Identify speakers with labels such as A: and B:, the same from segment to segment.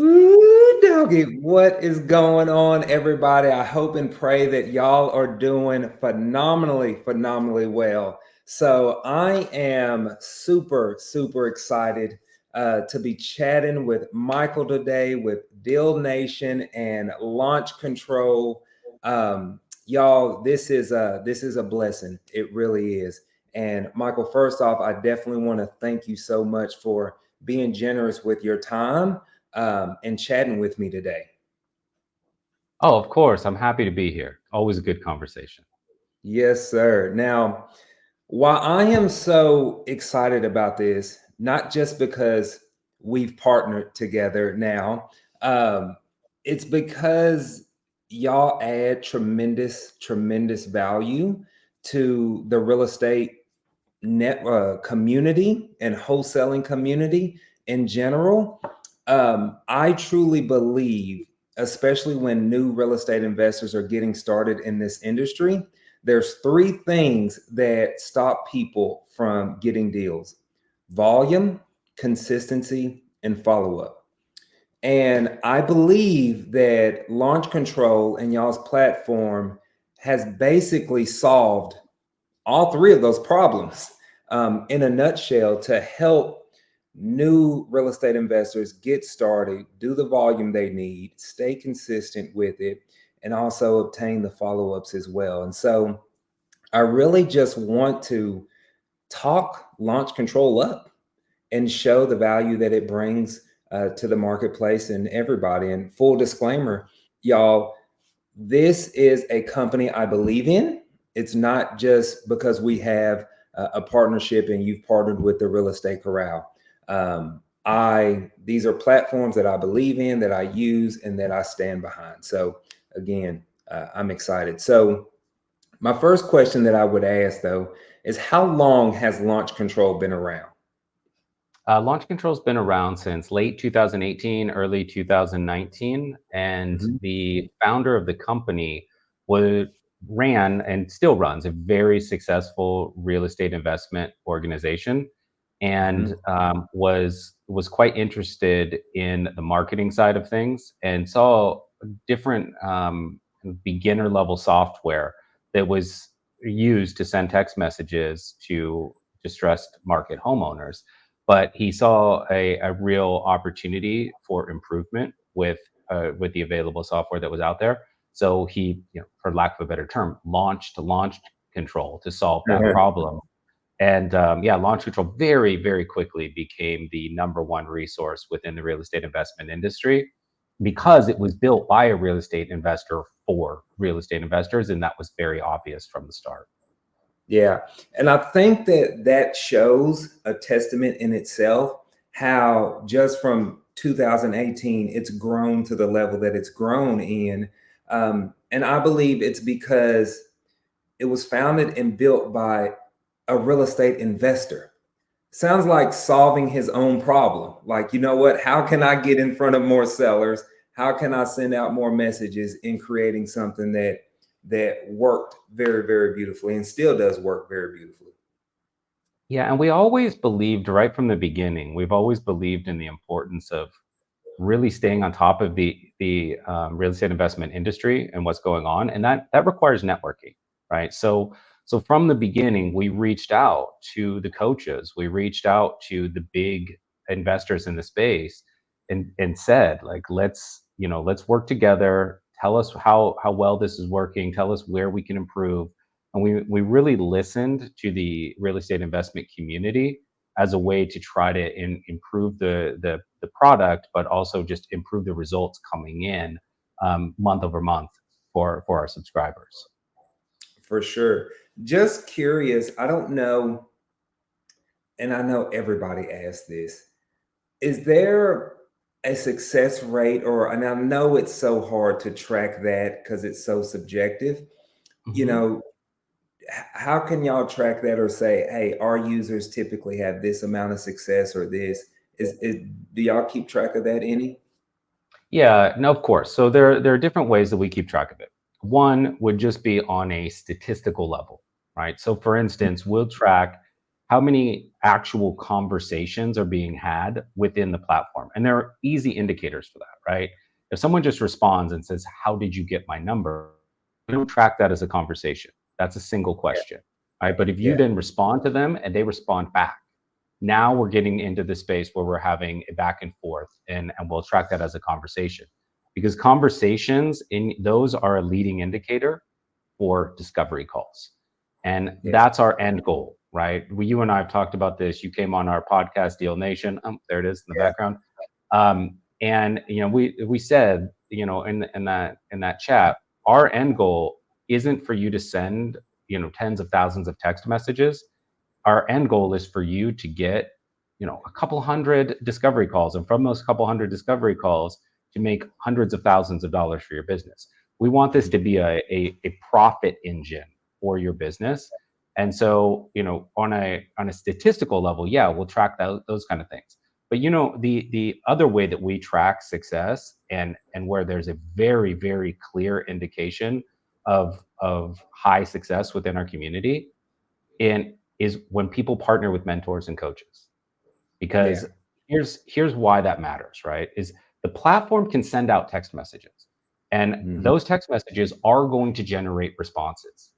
A: Ooh, doggy, what is going on, everybody? I hope and pray that y'all are doing phenomenally well. So, I am super excited to be chatting with Michael today with Deal Nation and Launch Control. Y'all, this is a blessing. It really is. And Michael, first off, I definitely want to thank you so much for being generous with your time and chatting with me today.
B: Oh, of course. I'm happy to be here. Always a good conversation.
A: Yes, sir. Now, while I am so excited about this, not just because we've partnered together now, um, it's because y'all add tremendous value to the real estate net community and wholesaling community in general. I truly believe, especially when new real estate investors are getting started in this industry, there's three things that stop people from getting deals: volume, consistency, and follow up. And I believe that Launch Control and y'all's platform has basically solved all three of those problems in a nutshell to help new real estate investors get started, do the volume they need, stay consistent with it, and also obtain the follow ups as well. And so I really just want to talk launch control up and show the value that it brings to the marketplace and everybody. And full disclaimer, y'all, this is a company I believe in. It's not just because we have a partnership and you've partnered with the Real Estate Corral. I These are platforms that I believe in, that I use, and that I stand behind. So again, I'm excited. So my first question that I would ask though is, how long has Launch Control been around?
B: Launch Control's been around since late 2018, early 2019, and
A: Mhm.
B: the founder of the company was ran and still runs a very successful real estate investment organization, and
A: Mhm.
B: was quite interested in the marketing side of things and saw different beginner level software that was used to send text messages to distressed market homeowners, but he saw a real opportunity for improvement with the available software that was out there. So he, for lack of a better term, launched control to solve that problem. And yeah, launch control very quickly became the number one resource within the real estate investment industry because it was built by a real estate investor for real estate investors, and that was very obvious from the start.
A: Yeah. And I think that that shows a testament in itself how just from 2018, it's grown to the level that it's grown in. And I believe it's because it was founded and built by a real estate investor. Sounds like solving his own problem. Like, you know what? How can I get in front of more sellers? How can I send out more messages in creating something that worked very beautifully and still does work very beautifully?
B: Yeah, and we always believed right from the beginning. We've always believed in the importance of really staying on top of the real estate investment industry and what's going on, and that requires networking, right? So from the beginning, we reached out to the coaches, we reached out to the big investors in the space, and said, like, let's work together. Tell us how well this is working. Tell us where we can improve. And we really listened to the real estate investment community as a way to try to improve the product, but also just improve the results coming in month over month for our subscribers.
A: For sure. Just curious, I don't know, and I know everybody asks this. Is there a success rate, or, and I know it's so hard to track that because it's so subjective, you
B: Mhm.
A: know, how can y'all track that or say, hey, our users typically have this amount of success or this? Do y'all keep track of that any?
B: Yeah, no, of course. So there are different ways that we keep track of it. One would just be on a statistical level, right? So for instance, we'll track how many actual conversations are being had within the platform. And there are easy indicators for that, right? If someone just responds and says, "How did you get my number?" We don't track that as a conversation. That's a single
A: Yeah.
B: question, right? But if you
A: Yeah.
B: then respond to them and they respond back, now we're getting into the space where we're having a back and forth, and we'll track that as a conversation, because conversations in those are a leading indicator for discovery calls. And
A: Yeah.
B: that's our end goal, right? You and I have talked about this. You came on our podcast, Deal Nation. There it is in the
A: Yeah.
B: background. And we said, in that chat, our end goal isn't for you to send, tens of thousands of text messages. Our end goal is for you to get, a couple hundred discovery calls, and from those couple hundred discovery calls to make hundreds of thousands of dollars for your business. We want this to be a profit engine for your business. And so, on a statistical level, yeah, we'll track those kind of things. But the other way that we track success, and where there's a very, very clear indication of high success within our community, and is when people partner with mentors and coaches.
A: Yeah.
B: Because here's why that matters, right? Is the platform can send out text messages, and
A: Mhm.
B: those text messages are going to generate responses.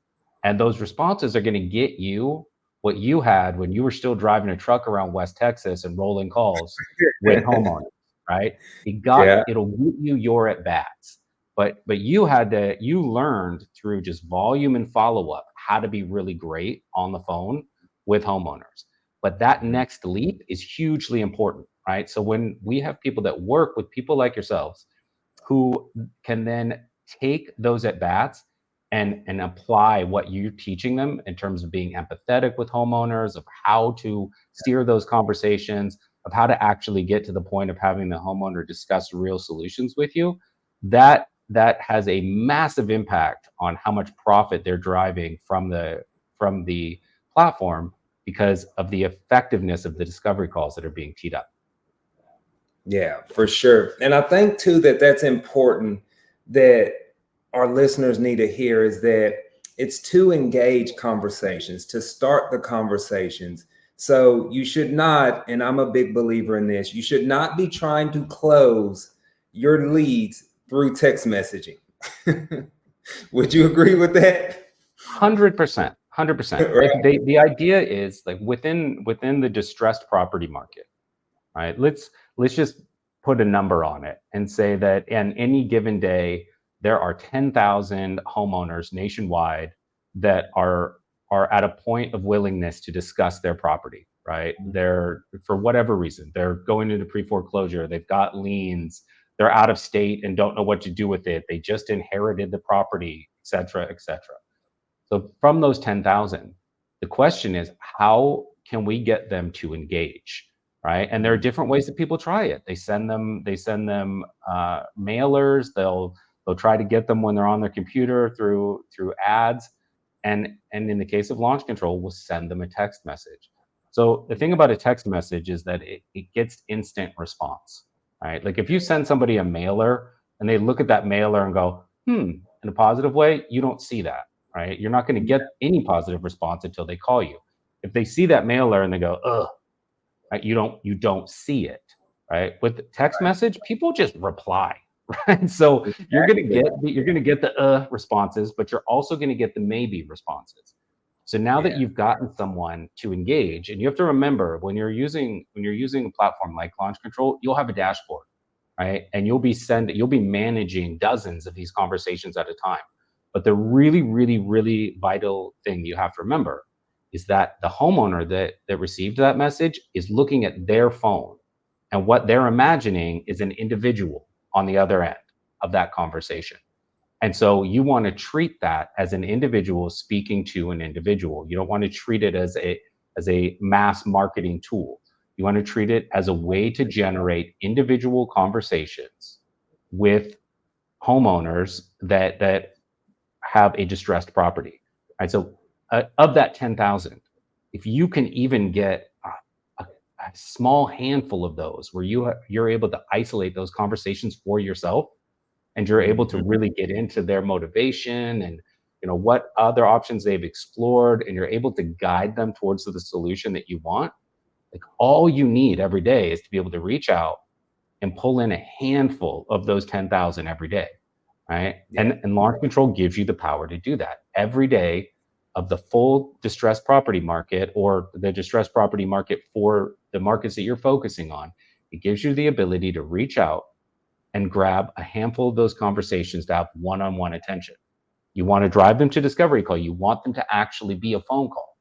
B: And those responses are going to get you what you had when you were still driving a truck around West Texas and rolling calls with homeowners, right?
A: Yeah.
B: It'll get you your at bats. But you learned through just volume and follow up how to be really great on the phone with homeowners. But that
A: Mhm.
B: next leap is hugely important, right? So when we have people that work with people like yourselves who can then take those at bats and apply what you're teaching them in terms of being empathetic with homeowners, of how to steer those conversations, of how to actually get to the point of having the homeowner discuss real solutions with you, that has a massive impact on how much profit they're driving from the platform, because of the effectiveness of the discovery calls that are being teed up.
A: Yeah, for sure. And I think too that that's important, that our listeners need to hear, is that it's to engage conversations, to start the conversations. So you should not, and I'm a big believer in this, you should not be trying to close your leads through text messaging. Would you agree with that?
B: 100%, 100%. Like
A: Right.
B: the idea is, like, within the distressed property market, right? Let's just put a number on it and say that in any given day there are 10,000 homeowners nationwide that are at a point of willingness to discuss their property, right? They're, for whatever reason, they're going into pre-foreclosure, they've got liens, they're out of state and don't know what to do with it, they just inherited the property, et cetera, et cetera. So from those 10,000, the question is, how can we get them to engage, right? And there are different ways that people try it. They send them mailers. They'll try to get them when they're on their computer through ads, and in the case of launch control, we'll send them a text message. So the thing about a text message is that it gets instant response, right? Like if you send somebody a mailer and they look at that mailer and go, in a positive way, you don't see that, right? You're not going to get any positive response until they call you. If they see that mailer and they go, ugh, right, you don't see it, right? With the text message, people just reply, right? So
A: Exactly.
B: you're gonna get the responses, but you're also gonna get the maybe responses. So now that
A: Yeah.
B: you've gotten someone to engage, and you have to remember, when you're using a platform like Launch Control, you'll have a dashboard, right? And you'll be managing dozens of these conversations at a time. But the really, really, really vital thing you have to remember is that the homeowner that received that message is looking at their phone, and what they're imagining is an individual on the other end of that conversation. And so you want to treat that as an individual speaking to an individual. You don't want to treat it as a mass marketing tool. You want to treat it as a way to generate individual conversations with homeowners that have a distressed property. Right. So of that 10,000, if you can even get a small handful of those where you're able to isolate those conversations for yourself, and you're able to
A: Mhm.
B: really get into their motivation what other options they've explored, and you're able to guide them towards the solution that you want. Like, all you need every day is to be able to reach out and pull in a handful of those 10,000 every day, right?
A: Yeah.
B: And launch control gives you the power to do that every day of the full distressed property market, or the distressed property market for the markets that you're focusing on. It gives you the ability to reach out and grab a handful of those conversations to have one-on-one attention. You want to drive them to discovery call. You want them to actually be a phone call,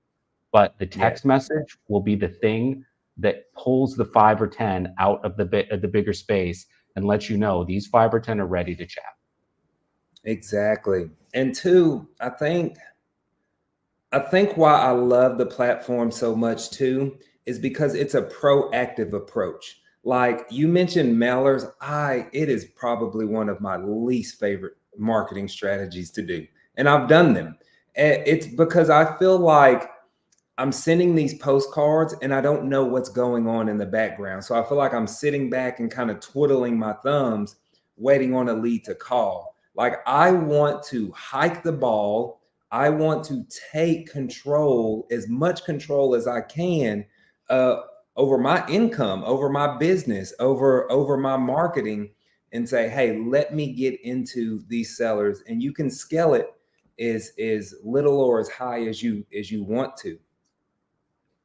B: but the
A: Yeah.
B: text message will be the thing that pulls the 5 or 10 out of the bigger space and lets you know these 5 or 10 are ready to chat.
A: Exactly. And two, I think why I love the platform so much too is because it's a proactive approach. Like you mentioned mailers, it is probably one of my least favorite marketing strategies to do. And I've done them. It's because I feel like I'm sending these postcards and I don't know what's going on in the background. So I feel like I'm sitting back and kind of twiddling my thumbs, waiting on a lead to call. Like I want to hike the ball. I want to take control, as much control as I can, uh, over my income, over my business, over my marketing, and say, hey, let me get into these sellers, and you can scale it as little or as high as you want to.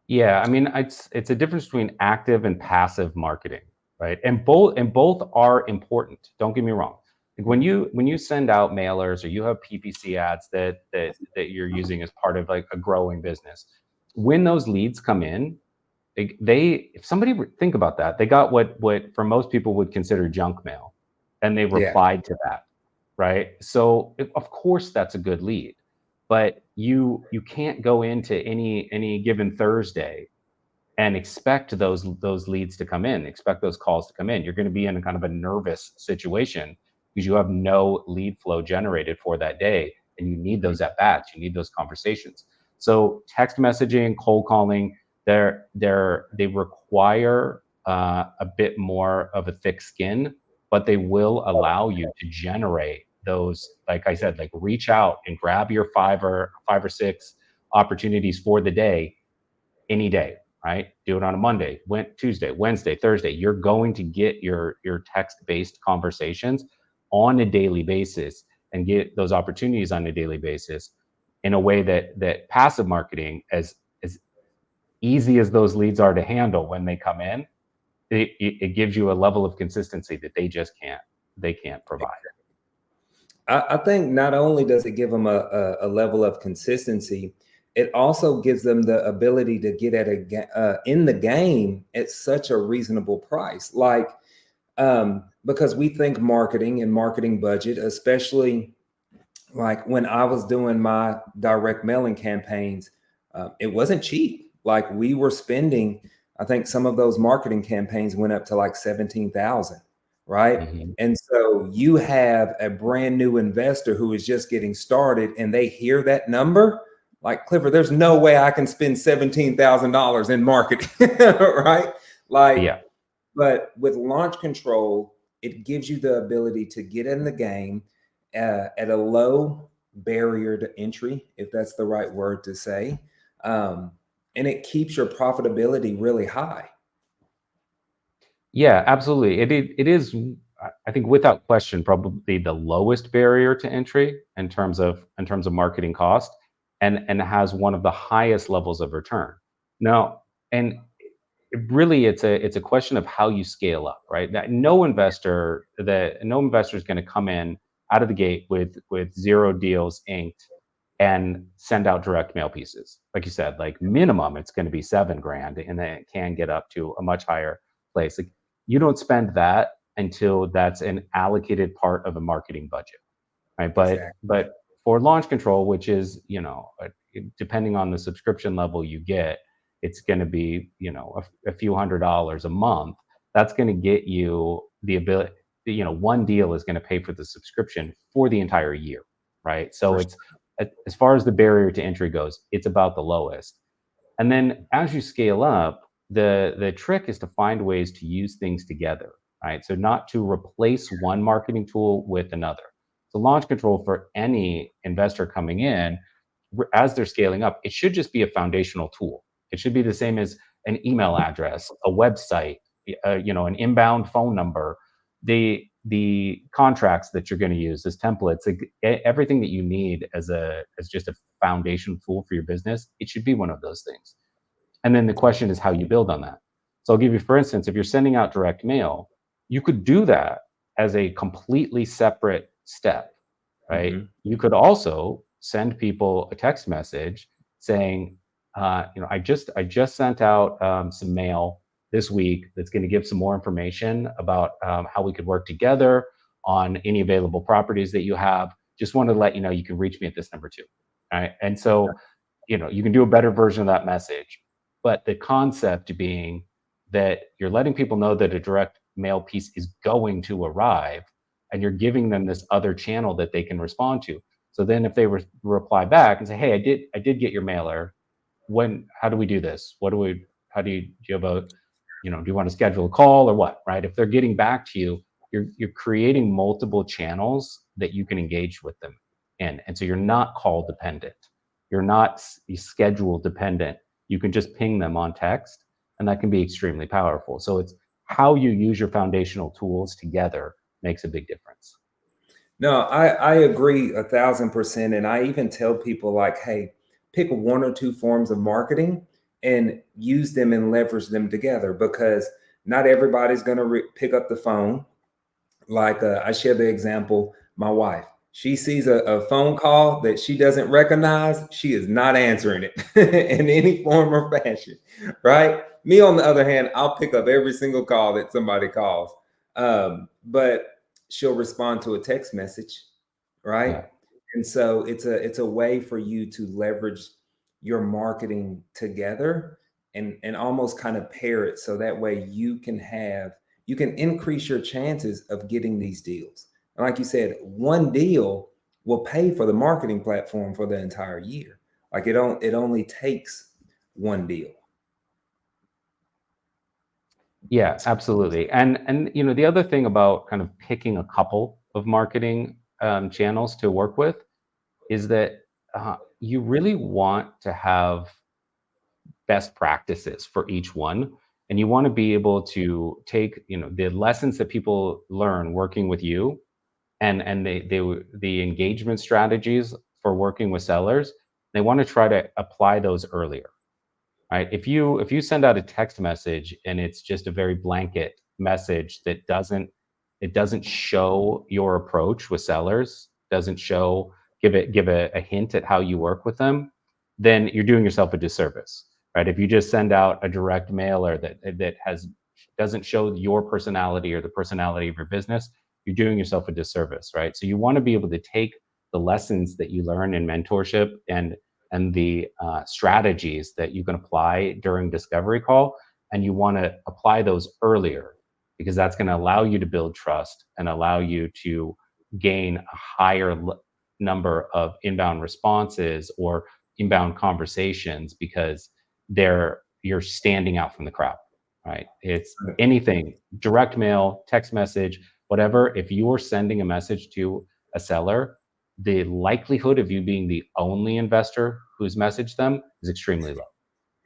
B: Yeah, I mean, it's a difference between active and passive marketing, right? And both are important. Don't get me wrong. Like when you send out mailers, or you have PPC ads that you're using as part of like a growing business, when those leads come in, they if somebody think about that, they got what for most people would consider junk mail, and they
A: Yeah.
B: replied to that, right? So of course that's a good lead, but you can't go into any given Thursday and expect those leads to come in, expect those calls to come in. You're going to be in a kind of a nervous situation because you have no lead flow generated for that day, and you need those at bats, you need those conversations. So text messaging, cold calling, they require a bit more of a thick skin, but they will allow you to generate those. Like I said, like reach out and grab your five or six opportunities for the day, any day, right? Do it on a Monday, Tuesday, Wednesday, Thursday. You're going to get your text-based conversations on a daily basis, and get those opportunities on a daily basis in a way that passive marketing, as easy as those leads are to handle when they come in, it gives you a level of consistency that they can't provide.
A: I think not only does it give them a level of consistency, it also gives them the ability to get in the game at such a reasonable price. Like, because we think marketing and marketing budget, especially like when I was doing my direct mailing campaigns, it wasn't cheap. Like we were spending, I think some of those marketing campaigns went up to like 17,000, right?
B: Mhm.
A: And so you have a brand new investor who is just getting started, and they hear that number, like Clifford, there's no way I can spend $17,000 in marketing, right? Like,
B: Yeah.
A: but with launch control, it gives you the ability to get in the game at a low barrier to entry, if that's the right word to say. Um, and it keeps your profitability really high.
B: Yeah, absolutely. It is, I think, without question, probably the lowest barrier to entry in terms of marketing cost, and has one of the highest levels of return. Now, and really, it's a question of how you scale up, right? That no investor is going to come in out of the gate with zero deals inked and send out direct mail pieces. Like you said, like minimum it's going to be 7 grand, and then it can get up to a much higher place. Like, you don't spend that until that's an allocated part of a marketing budget, right? but
A: Exactly.
B: but for launch control, which is, depending on the subscription level you get, it's going to be, a few $100s a month. That's going to get you the ability, one deal is going to pay for the subscription for the entire year, right? So
A: For
B: it's, as far as the barrier to entry goes, it's about the lowest. And then as you scale up, the trick is to find ways to use things together, right? So not to replace one marketing tool with another. So launch control for any investor coming in, as they're scaling up, it should just be a foundational tool. It should be the same as an email address, a website, an inbound phone number, the contracts that you're going to use as templates, like, everything that you need as just a foundation tool for your business. It should be one of those things. And then the question is how you build on that. So I'll give you, for instance, if you're sending out direct mail, you could do that as a completely separate step, right?
A: Hmm.
B: You could also send people a text message saying, I just sent out some mail this week that's going to give some more information about how we could work together on any available properties that you have. Just wanted to let you know you can reach me at this number too. All right. And so, you can do a better version of that message. But the concept being that you're letting people know that a direct mail piece is going to arrive, and you're giving them this other channel that they can respond to. So then if they reply back and say, "Hey, I did get your mailer. How do we do this? How do you have a, do you want to schedule a call or what?" Right? If they're getting back to you, you're creating multiple channels that you can engage with them in. And so you're not call dependent. You're not schedule dependent. You can just ping them on text, and that can be extremely powerful. So it's how you use your foundational tools together makes a big difference.
A: No, I agree 1,000%. And I even tell people, like, hey, pick one or two forms of marketing and use them and leverage them together, because not everybody's going to pick up the phone. Like, I share the example, my wife, she sees a phone call that she doesn't recognize, she is not answering it in any form or fashion, right? Me, on the other hand, I'll pick up every single call that somebody calls. But she'll respond to a text message, right?
B: Yeah.
A: And so it's a way for you to leverage your marketing together, and almost kind of pair it, so that way you can increase your chances of getting these deals. And like you said, one deal will pay for the marketing platform for the entire year. Like, it only takes one deal.
B: Yeah, absolutely. And the other thing about kind of picking a couple of marketing channels to work with is that you really want to have best practices for each one, and you want to be able to take the lessons that people learn working with you, and the engagement strategies for working with sellers. They want to try to apply those earlier. Right? If you send out a text message and it's just a very blanket message that doesn't show your approach with sellers, doesn't show give a hint at how you work with them, then you're doing yourself a disservice. Right? If you just send out a direct mailer that has doesn't show your personality or the personality of your business, you're doing yourself a disservice, right? So you want to be able to take the lessons that you learn in mentorship and the strategies that you can apply during discovery call, and you want to apply those earlier, because that's going to allow you to build trust and allow you to gain a higher number of inbound responses or inbound conversations, because you're standing out from the crowd. Right? It's anything, direct mail, text message, whatever. If you're sending a message to a seller, the likelihood of you being the only investor who's messaged them is extremely low.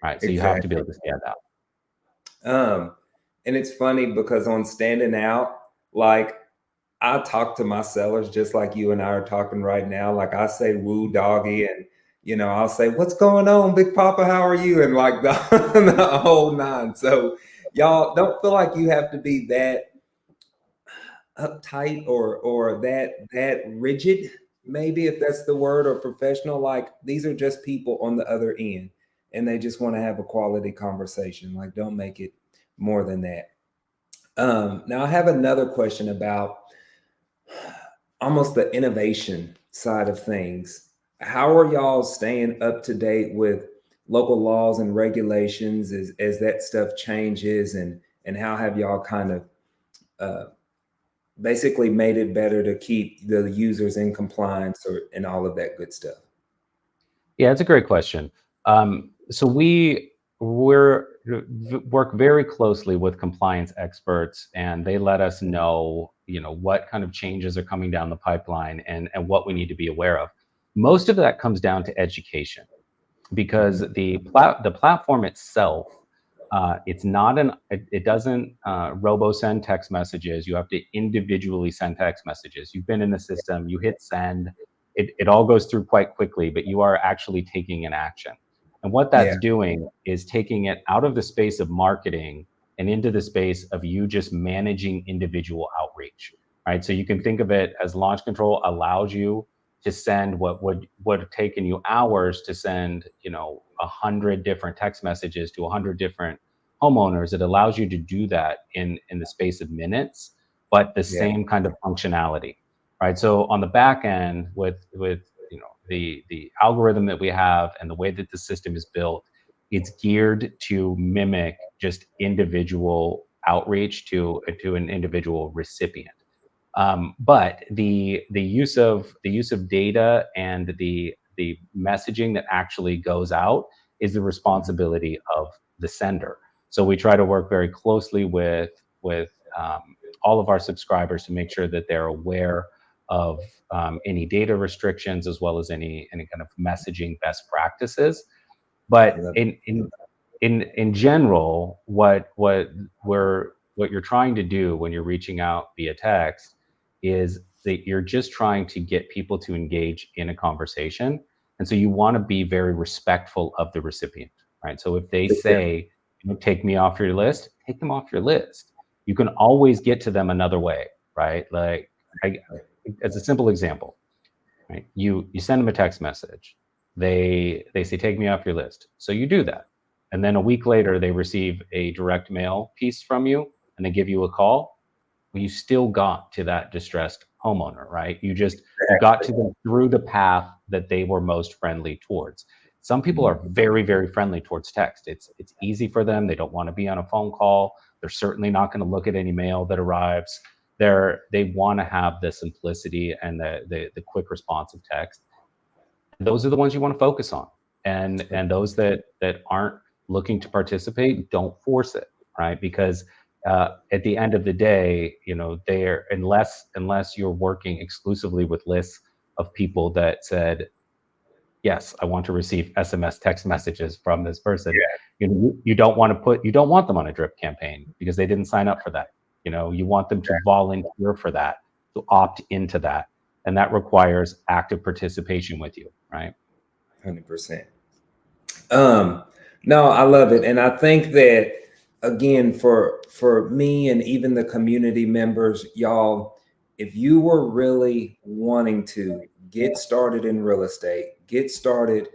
B: Right? So you have to be
A: Exactly.
B: able to stand out.
A: Um, and it's funny because on standing out, like, I talk to my sellers just like you and I are talking right now. Like, I say woo doggy, and I'll say, "What's going on, Big Papa? How are you?" And like the, the whole nine. So y'all don't feel like you have to be that uptight, or that rigid, maybe, if that's the word, or professional. Like, these are just people on the other end, and they just want to have a quality conversation. Like, don't make it more than that. Now I have another question about almost the innovation side of things. How are y'all staying up to date with local laws and regulations as that stuff changes, and how have y'all kind of uh, basically made it better to keep the users in compliance, and all of that good stuff?
B: Yeah, it's a great question. So we're work very closely with compliance experts, and they let us know, what kind of changes are coming down the pipeline, and what we need to be aware of. Most of that comes down to education, because
A: Mhm.
B: the platform itself, it's not it doesn't robo send text messages. You have to individually send text messages. You've been in the system, you hit send, it all goes through quite quickly, but you are actually taking an action. And what
A: Yeah,
B: that's doing is taking it out of the space of marketing and into the space of you just managing individual outreach, right? So you can think of it as launch control allows you to send what would have taken you hours to send, 100 different text messages to 100 different homeowners. It allows you to do that in the space of minutes, but the
A: yeah,
B: same kind of functionality, right? So on the back end, with the algorithm that we have and the way that the system is built, it's geared to mimic just individual outreach to an individual recipient. But the use of data and the messaging that actually goes out is the
A: mhm,
B: responsibility of the sender. So we try to work very closely with um, all of our subscribers to make sure that they're aware of any data restrictions, as well as any kind of messaging best practices.
A: I
B: But
A: love it.
B: in general, what you're trying to do when you're reaching out via text is that you're just trying to get people to engage in a conversation. And so you want to be very respectful of the recipient, right? So if they
A: Yeah,
B: say, take me off your list, take them off your list. You can always get to them another way, right? Like, I, as a simple example, right? You send them a text message. They say, take me off your list. So you do that. And then a week later they receive a direct mail piece from you, and they give you a call. Well, you still got to that distressed homeowner, right? You got
A: exactly.
B: to them through the path that they were most friendly towards. Some people
A: Mhm.
B: are very, very friendly towards text. It's easy for them. They don't want to be on a phone call. They're certainly not going to look at any mail that arrives. They want to have the simplicity and the quick response of text. And those are the ones you want to focus on. And those that aren't looking to participate, don't force it, right? Because at the end of the day, they're unless you're working exclusively with lists of people that said, yes, I want to receive SMS text messages from this person. You don't want them on a drip campaign because they didn't sign up for that. You want them to volunteer for that, to opt into that. And that requires active participation with you, right?
A: 100%. Um, no, I love it, and I think that again for me and even the community members, y'all, if you were really wanting to get started in real estate, get started,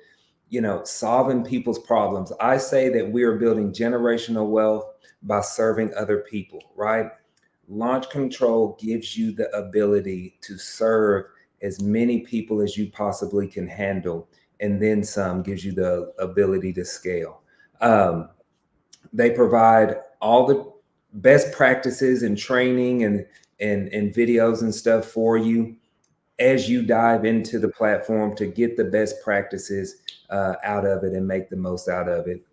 A: solving people's problems, I say that we are building generational wealth by serving other people, right? Launch control gives you the ability to serve as many people as you possibly can handle, and then some gives you the ability to scale. Um, they provide all the best practices and training and videos and stuff for you as you dive into the platform to get the best practices out of it and make the most out of it.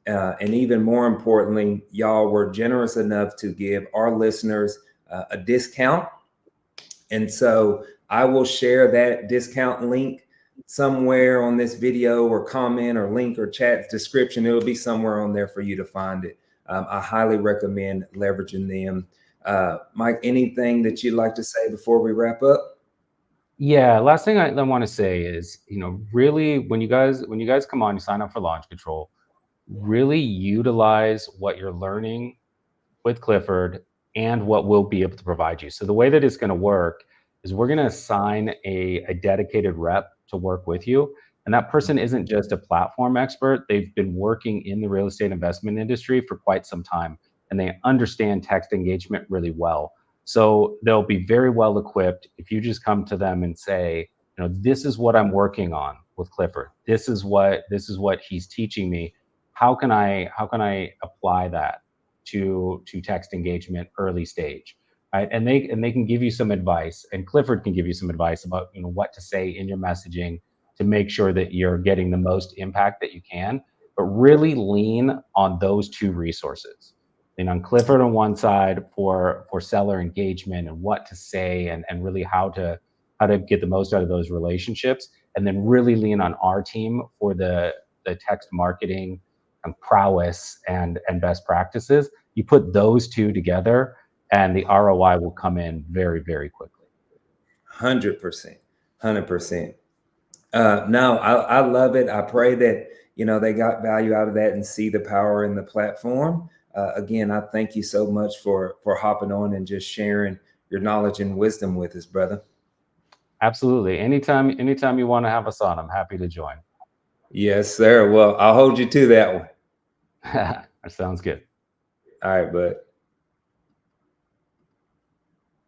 A: And even more importantly, y'all were generous enough to give our listeners a discount. And so I will share that discount link somewhere on this video or comment or link or chat description. It'll be somewhere on there for you to find it. I highly recommend leveraging them. Mike, anything that you'd like to say before we wrap up?
B: Yeah, last thing I want to say is, really, when you guys come on, you sign up for launch control, really utilize what you're learning with Clifford and what we'll be able to provide you. So the way that it's going to work is we're going to assign a dedicated rep to work with you. And that person isn't just a platform expert. They've been working in the real estate investment industry for quite some time, and they understand text engagement really well. So they'll be very well equipped if you just come to them and say, this is what I'm working on with Clifford. This is what he's teaching me. How can I apply that to text engagement early stage, right? And they can give you some advice, and Clifford can give you some advice about what to say in your messaging to make sure that you're getting the most impact that you can. but really lean on those two resources. Lean on Clifford on one side for seller engagement and what to say, and really how to get the most out of those relationships, and then really lean on our team for the text marketing and prowess and best practices. You put those two together, and the ROI will come in very, very quickly.
A: 100%. 100%. No, I love it. I pray that, they got value out of that and see the power in the platform. Again, I thank you so much for hopping on and just sharing your knowledge and wisdom with us, brother.
B: Anytime, anytime you want to have us on, I'm happy to join.
A: Yes, sir. Well, I'll hold you to that one.
B: That sounds good.
A: All right, bud.